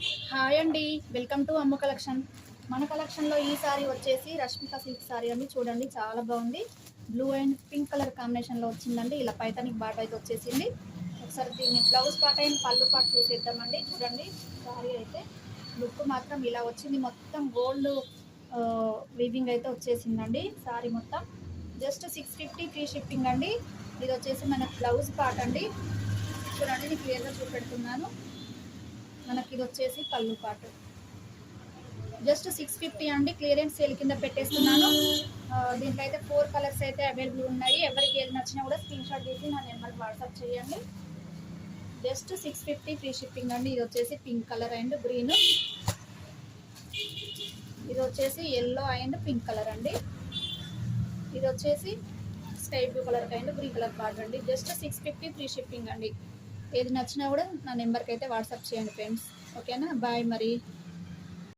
Hi అండి, welcome to Ammu collection. మన కలెక్షన్లో ఈ సారీ వచ్చేసి రష్మిక సిల్క్ సారీ అండి. చూడండి చాలా బాగుంది. బ్లూ అండ్ పింక్ కలర్ కాంబినేషన్లో వచ్చిందండి. ఇలా పైతానికి బాట అయితే వచ్చేసింది. ఒకసారి దీన్ని బ్లౌజ్ పార్ట్ అండ్ పళ్ళు పార్ట్ చూసేద్దామండి. చూడండి సారీ అయితే లుక్ మాత్రం ఇలా వచ్చింది. మొత్తం గోల్డ్ వీవింగ్ అయితే వచ్చేసిందండి. సారీ మొత్తం జస్ట్ 650 ఫ్రీ షిప్పింగ్ అండి. ఇది వచ్చేసి మన బ్లౌజ్ పార్ట్ అండి. చూడండి నేను క్లియర్గా చూపెడుతున్నాను. మనకి ఇది వచ్చేసి పళ్ళు పాటు జస్ట్ 650 అండి. క్లియరెన్స్ సేల్ కింద పెట్టేస్తున్నాను. దీంట్లో అయితే 4 కలర్స్ అయితే అవైలబుల్ ఉన్నాయి. ఎవరికి ఏది నచ్చినా కూడా స్క్రీన్ షాట్ తీసి నా నెంబర్కి వాట్సాప్ చేయండి. జస్ట్ 650 ఫ్రీ షిప్పింగ్ అండి. ఇది వచ్చేసి పింక్ కలర్ అండ్ గ్రీన్, ఇది వచ్చేసి ఎల్లో అండ్ పింక్ కలర్ అండి. ఇది వచ్చేసి sky blue colour and green colour part అండి. జస్ట్ 650 ఫ్రీ షిప్పింగ్ అండి. ఏది నచ్చినా కూడా నా నెంబర్కి అయితే వాట్సాప్ చేయండి ఫ్రెండ్స్. ఓకేనా, బాయ్ మరి.